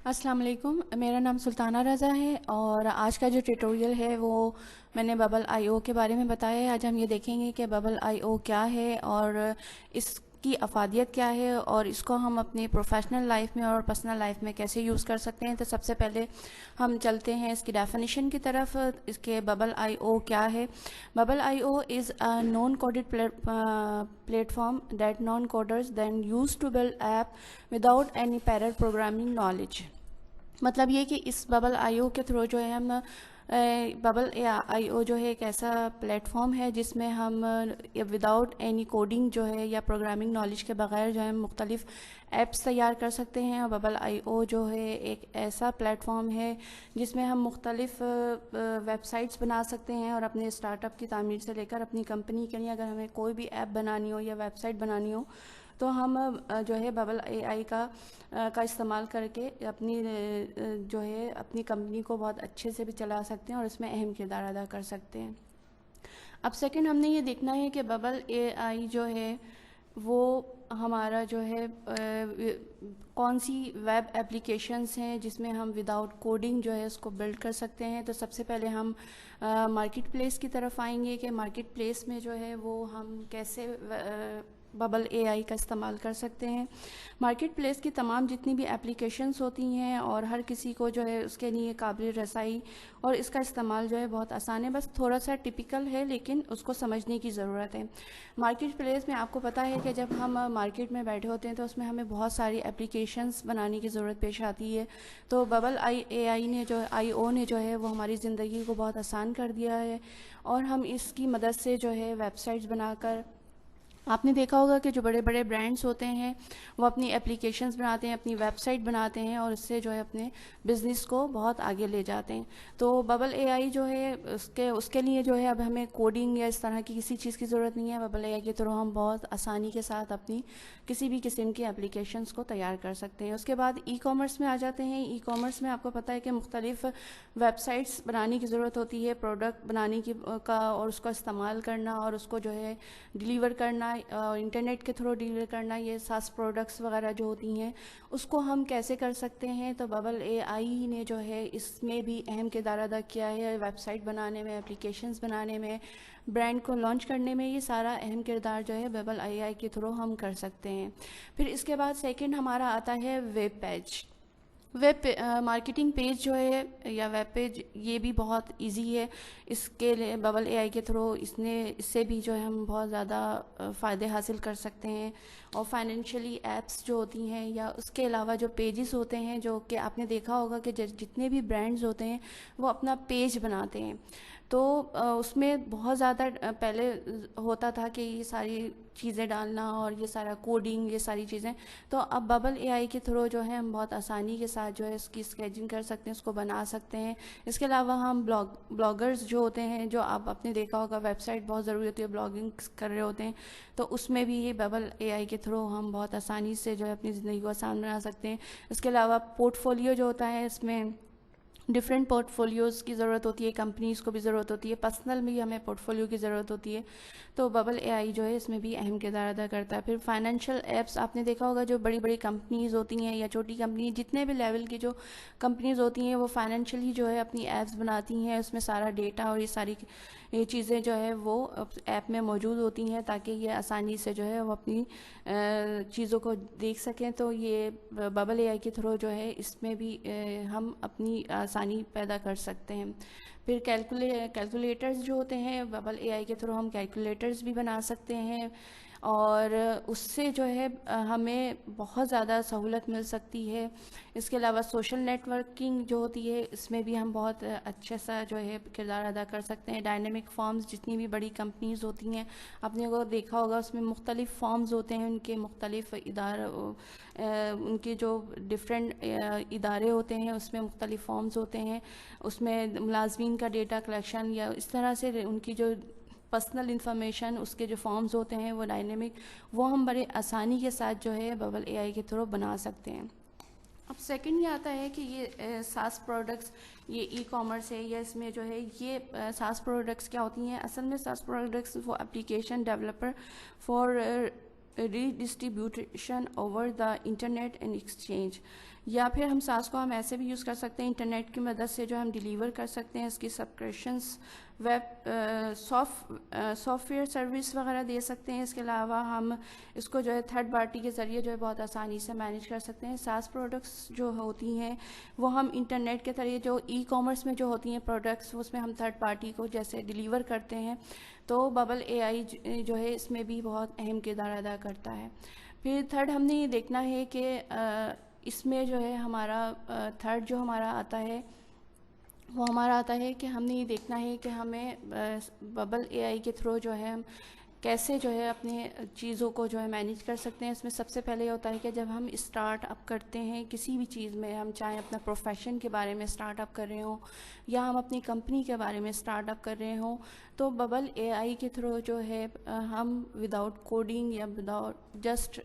अस्सलाम वालेकुम। मेरा नाम सुल्ताना रज़ा है और आज का जो ट्यूटोरियल है वो मैंने बबल आईओ के बारे में बताया है। आज हम ये देखेंगे कि बबल आईओ क्या है और इसकी अफादियत क्या है और इसको हम अपनी प्रोफेशनल लाइफ में और पर्सनल लाइफ में कैसे यूज़ कर सकते हैं। तो सबसे पहले हम चलते हैं इसकी डेफिनेशन की तरफ। इसके बबल आईओ क्या है। Bubble IO is a non coded platform that non coders then use to build app without any prior programming knowledge. मतलब ये कि इस बबल आईओ के थ्रू जो है हम बबल आईओ जो है एक ऐसा प्लेटफॉर्म है जिसमें हम विदाउट एनी कोडिंग जो है या प्रोग्रामिंग नॉलेज के बगैर जो है मुख्तलिफ ऐप्स तैयार कर सकते हैं। और बबल आईओ जो है एक ऐसा प्लेटफॉर्म है जिसमें हम मुख्तलिफ वेबसाइट्स बना सकते हैं और अपने स्टार्टअप की तामीर से लेकर अपनी कंपनी के लिए अगर हमें कोई भी ऐप बनानी हो या वेबसाइट बनानी हो तो हम जो है बबल एआई का इस्तेमाल करके अपनी जो है अपनी कंपनी को बहुत अच्छे से भी चला सकते हैं और इसमें अहम किरदार अदा कर सकते हैं। अब सेकंड हमने ये देखना है कि बबल एआई जो है वो हमारा जो है कौन सी वेब एप्लीकेशंस हैं जिसमें हम विदाउट कोडिंग जो है उसको बिल्ड कर सकते हैं। तो सबसे पहले हम मार्केट प्लेस की तरफ आएंगे कि मार्केट प्लेस में जो है वो हम कैसे बबल एआई का इस्तेमाल कर सकते हैं। मार्केट प्लेस की तमाम जितनी भी एप्लीकेशंस होती हैं और हर किसी को जो है उसके लिए काबिल रसाई और इसका इस्तेमाल जो है बहुत आसान है, बस थोड़ा सा टिपिकल है लेकिन उसको समझने की ज़रूरत है। मार्केट प्लेस में आपको पता है कि जब हम मार्केट में बैठे होते हैं तो उसमें हमें बहुत सारी एप्लीकेशंस बनाने की ज़रूरत पेश आती है। तो बबल एआई ने जो आईओ ने जो है वो हमारी ज़िंदगी को बहुत आसान कर दिया है और हम इसकी मदद से जो है वेबसाइट्स बनाकर, आपने देखा होगा कि जो बड़े बड़े ब्रांड्स होते हैं वो अपनी एप्लीकेशंस बनाते हैं, अपनी वेबसाइट बनाते हैं और इससे जो है अपने बिज़नेस को बहुत आगे ले जाते हैं। तो बबल एआई जो है उसके लिए जो है अब हमें कोडिंग या इस तरह की किसी चीज़ की ज़रूरत नहीं है। बबल एआई के थ्रू हम बहुत आसानी के साथ अपनी किसी भी किस्म की एप्लीकेशंस को तैयार कर सकते हैं। उसके बाद ई कॉमर्स में आ जाते हैं। ई कॉमर्स में आपको पता है कि मुख्तलिफ वेबसाइट्स बनाने की ज़रूरत होती है, प्रोडक्ट बनाने की का और उसका इस्तेमाल करना और उसको जो है डिलीवर करना, इंटरनेट के थ्रू डिलीवर करना, ये सास प्रोडक्ट्स वगैरह जो होती हैं उसको हम कैसे कर सकते हैं। तो बबल एआई ने जो है इसमें भी अहम किरदार अदा किया है। वेबसाइट बनाने में, एप्लीकेशंस बनाने में, ब्रांड को लॉन्च करने में, ये सारा अहम किरदार जो है बबल एआई के थ्रू हम कर सकते हैं। फिर इसके बाद सेकंड हमारा आता है web page. Web marketing page जो है या वेब पेज ये भी बहुत इजी है। इसके लिए बबल एआई के थ्रू इससे भी जो है हम बहुत ज़्यादा फ़ायदे हासिल कर सकते हैं। और फाइनेंशियली एप्स जो होती हैं या उसके अलावा जो पेजेस होते हैं, जो कि आपने देखा होगा कि जितने भी ब्रांड्स होते हैं वो अपना पेज बनाते हैं तो उसमें बहुत ज़्यादा पहले होता था कि ये सारी चीज़ें डालना और ये सारा कोडिंग, ये सारी चीज़ें। तो अब बबल एआई के थ्रू जो है हम बहुत आसानी के साथ जो है इसकी स्केचिंग कर सकते हैं, उसको बना सकते हैं। इसके अलावा हम ब्लॉगर्स जो होते हैं, जो आप आपने देखा होगा वेबसाइट बहुत ज़रूरी होती है, ब्लॉगिंग कर रहे होते हैं, तो उसमें भी ये बबल एआई के थ्रू हम बहुत आसानी से जो है अपनी ज़िंदगी को आसान बना सकते हैं। इसके अलावा पोर्टफोलियो जो होता है, इसमें डिफरेंट पोर्टफोलियोज़ की ज़रूरत होती है, कंपनीज़ को भी ज़रूरत होती है, पर्सनल में भी हमें पोर्टफोलियो की ज़रूरत होती है। तो बबल एआई जो है इसमें भी अहम किरदार अदा करता है। फिर फाइनेंशियल एप्स आपने देखा होगा, जो बड़ी बड़ी कंपनीज़ होती हैं या छोटी कंपनी, जितने भी लेवल की जो कंपनीज़ होती हैं वो फाइनेंशियली जो है अपनी ऐप्स बनाती हैं। उसमें सारा डेटा और ये चीज़ें जो है वो ऐप में मौजूद होती हैं ताकि ये आसानी से जो है वो अपनी चीज़ों को देख सकें। तो ये बबल एआई के थ्रू जो है इसमें भी हम अपनी आसानी पैदा कर सकते हैं। फिर कैलकुलेटर्स जो होते हैं, बबल एआई के थ्रू हम कैलकुलेटर्स भी बना सकते हैं और उससे जो है हमें बहुत ज़्यादा सहूलत मिल सकती है। इसके अलावा सोशल नेटवर्किंग जो होती है इसमें भी हम बहुत अच्छे सा जो है किरदार अदा कर सकते हैं। डायनेमिक फॉर्म्स, जितनी भी बड़ी कंपनीज़ होती हैं आपने अगर देखा होगा उसमें मुख्तलिफ फॉर्म्स होते हैं, उनके मुख्तलिफ उनके जो डिफरेंट इदारे होते हैं उसमें मुख्तलिफ फॉर्म्स होते हैं। उसमें मुलाजमीन का डेटा कलेक्शन या इस तरह से उनकी जो पर्सनल इन्फॉर्मेशन, उसके जो फॉर्म्स होते हैं वो डायनेमिक, वो हम बड़े आसानी के साथ जो है बबल एआई के थ्रू बना सकते हैं। अब सेकंड ये आता है कि ये सास प्रोडक्ट्स, ये ई कॉमर्स है या इसमें जो है ये सास प्रोडक्ट्स क्या होती हैं। असल में सास प्रोडक्ट्स वो application developer for redistribution over the internet and exchange, या फिर हम सास को हम ऐसे भी यूज़ कर सकते हैं, इंटरनेट की मदद से जो हम डिलीवर कर सकते हैं इसकी सब्सक्रिप्शंस, वेब सॉफ्टवेयर सर्विस वगैरह दे सकते हैं। इसके अलावा हम इसको जो है थर्ड पार्टी के ज़रिए जो है बहुत आसानी से मैनेज कर सकते हैं। सास प्रोडक्ट्स जो होती हैं वो हम इंटरनेट के जरिए जो ई कॉमर्स में जो होती हैं प्रोडक्ट्स, उसमें हम थर्ड पार्टी को जैसे डिलीवर करते हैं, तो बबल एआई जो है इसमें भी बहुत अहम किरदार अदा करता है। फिर थर्ड हमने ये देखना है कि इसमें जो है हमारा थर्ड जो हमारा आता है वो हमारा आता है कि हमने ये देखना है कि हमें बबल एआई के थ्रू जो है हम कैसे जो है अपने चीज़ों को जो है मैनेज कर सकते हैं। इसमें सबसे पहले ये होता है कि जब हम स्टार्ट अप करते हैं किसी भी चीज़ में, हम चाहे अपना प्रोफेशन के बारे में स्टार्ट अप कर रहे हों या हम अपनी कंपनी के बारे में स्टार्ट अप कर रहे हों, तो बबल एआई के थ्रू जो है हम विदाउट कोडिंग या विदाउट जस्ट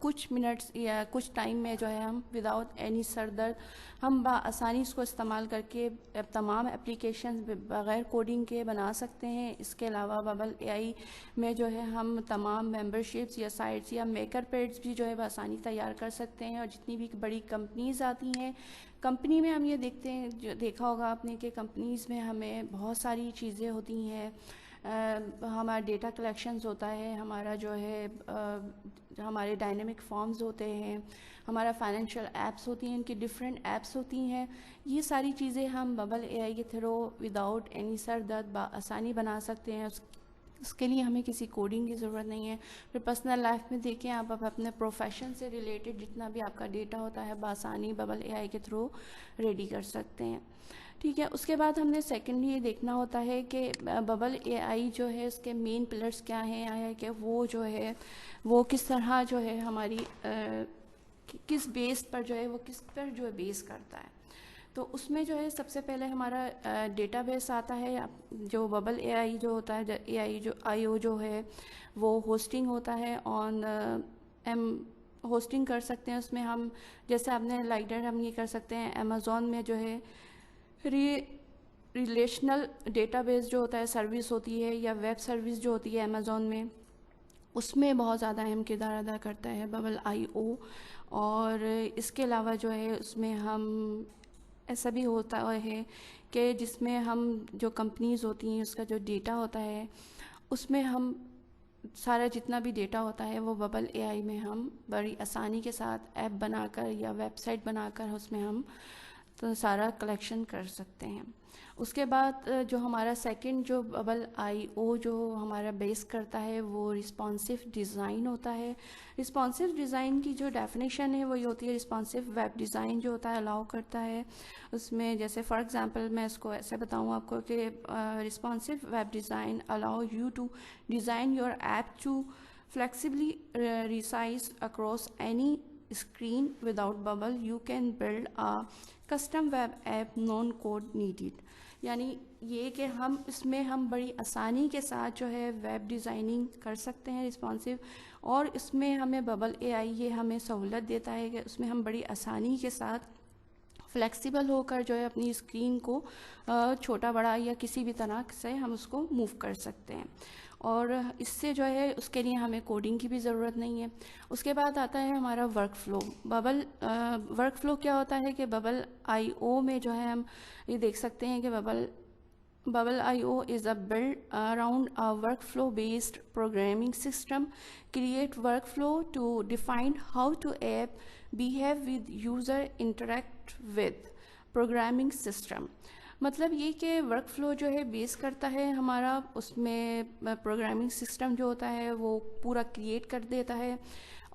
कुछ मिनट्स या कुछ टाइम में जो है हम विदाउट एनी सर दर्द हम आसानी इसको इस्तेमाल करके तमाम एप्लीकेशन बग़ैर कोडिंग के बना सकते हैं। इसके अलावा बबल एआई में जो है हम तमाम मेंबरशिप्स या साइट्स या मेकर पेड्स भी जो है आसानी तैयार कर सकते हैं। और जितनी भी बड़ी कंपनीज़ आती हैं, कंपनी में हम ये देखते हैं, जो देखा होगा आपने कि कंपनीज़ में हमें बहुत सारी चीज़ें होती हैं, हमारा डेटा कलेक्शंस होता है, हमारा जो है हमारे डायनेमिक फॉर्म्स होते हैं, हमारा फाइनेंशियल एप्स होती हैं, इनकी डिफरेंट एप्स होती हैं। ये सारी चीज़ें हम बबल एआई के थ्रू विदाउट एनी सर दर्द आसानी बना सकते हैं। उसके लिए हमें किसी कोडिंग की ज़रूरत नहीं है। फिर पर्सनल लाइफ में देखें, आप अपने प्रोफेशन से रिलेटेड जितना भी आपका डेटा होता है बआसानी बबल एआई के थ्रू रेडी कर सकते हैं। ठीक है, उसके बाद हमने सेकेंडली ये देखना होता है कि बबल एआई जो है उसके मेन पिलर्स क्या हैं, या कि वो जो है वो किस तरह जो है हमारी किस बेस पर जो है वो किस पर जो है बेस करता है। तो उसमें जो है सबसे पहले हमारा डेटाबेस आता है। जो बबल एआई जो होता है, एआई जो आईओ जो है वो होस्टिंग होता है ऑन होस्टिंग कर सकते हैं। उसमें हम जैसे आपने लाइडर हम ये कर सकते हैं, अमेज़ॉन में जो है रिलेशनल डेटाबेस जो होता है सर्विस होती है, या वेब सर्विस जो होती है अमेज़ॉन में, उसमें बहुत ज़्यादा अहम किरदार अदा करता है बबल आईओ। और इसके अलावा जो है उसमें हम ऐसा भी होता है कि जिसमें हम जो कंपनीज़ होती हैं उसका जो डेटा होता है उसमें हम सारा जितना भी डेटा होता है वो बबल एआई में हम बड़ी आसानी के साथ ऐप बनाकर या वेबसाइट बनाकर उसमें हम तो सारा कलेक्शन कर सकते हैं। उसके बाद जो हमारा सेकंड जो बबल आईओ जो हमारा बेस करता है वो रिस्पॉन्सिव डिज़ाइन होता है। रिस्पॉन्सिव डिज़ाइन की जो डेफिनेशन है वो ये होती है, रिस्पॉन्सिव वेब डिज़ाइन जो होता है अलाउ करता है उसमें, जैसे फॉर एग्जांपल मैं इसको ऐसे बताऊँ आपको कि responsive web design allow you to design your app to flexibly resize across any screen without bubble. You can build a custom web app non code needed। यानी ये कि हम इसमें हम बड़ी आसानी के साथ जो है वेब डिज़ाइनिंग कर सकते हैं रिस्पॉन्सिव, और इसमें हमें बबल एआई ये हमें सहूलत देता है कि उसमें हम बड़ी आसानी के साथ फ्लेक्सिबल होकर जो है अपनी स्क्रीन को छोटा बड़ा या किसी भी तरह से हम उसको मूव कर सकते हैं। और इससे जो है उसके लिए हमें कोडिंग की भी ज़रूरत नहीं है। उसके बाद आता है हमारा work flow. Bubble work flow क्या होता है कि बबल आईओ में जो है हम ये देख सकते हैं कि Bubble IO is a build around a work flow based programming system, create work flow to define how to app behave with user interact with programming system. मतलब ये कि वर्क फ्लो जो है बेस करता है हमारा उसमें प्रोग्रामिंग सिस्टम जो होता है वो पूरा क्रिएट कर देता है,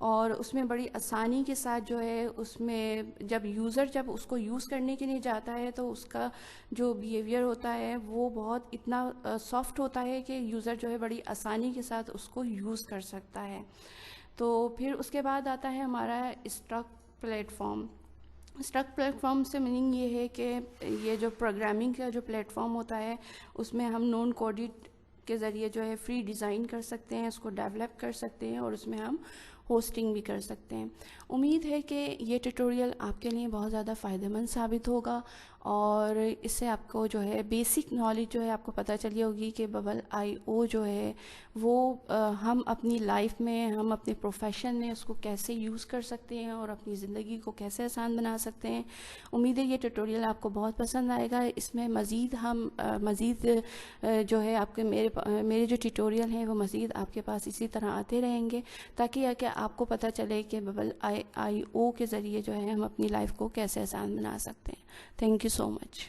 और उसमें बड़ी आसानी के साथ जो है उसमें जब यूज़र जब उसको यूज़ करने के लिए जाता है तो उसका जो बिहेवियर होता है वो बहुत इतना सॉफ्ट होता है कि यूज़र जो है बड़ी आसानी के साथ उसको यूज़ कर सकता है। तो फिर उसके बाद आता है हमारा स्ट्रक प्लेटफॉर्म। स्ट्रक प्लेटफॉर्म से मीनिंग ये है कि ये जो प्रोग्रामिंग का जो प्लेटफॉर्म होता है उसमें हम नॉन कोडेड के ज़रिए जो है फ्री डिज़ाइन कर सकते हैं, उसको डेवलप कर सकते हैं, और उसमें हम होस्टिंग भी कर सकते हैं। उम्मीद है कि ये ट्यूटोरियल आपके लिए बहुत ज़्यादा फ़ायदेमंद साबित होगा और इससे आपको जो है बेसिक नॉलेज जो है आपको पता चली होगी कि बबल आईओ जो है वो हम अपनी लाइफ में, हम अपने प्रोफेशन में उसको कैसे यूज़ कर सकते हैं और अपनी ज़िंदगी को कैसे आसान बना सकते हैं। उम्मीद है ये ट्यूटोरियल आपको बहुत पसंद आएगा। इसमें मज़ीद जो है आपके मेरे जो ट्यूटोरियल हैं वो मज़ीद आपके पास इसी तरह आते रहेंगे, ताकि आपको पता चले कि बबल आईओ के ज़रिए जो है हम अपनी लाइफ को कैसे आसान बना सकते हैं। Thank you so much.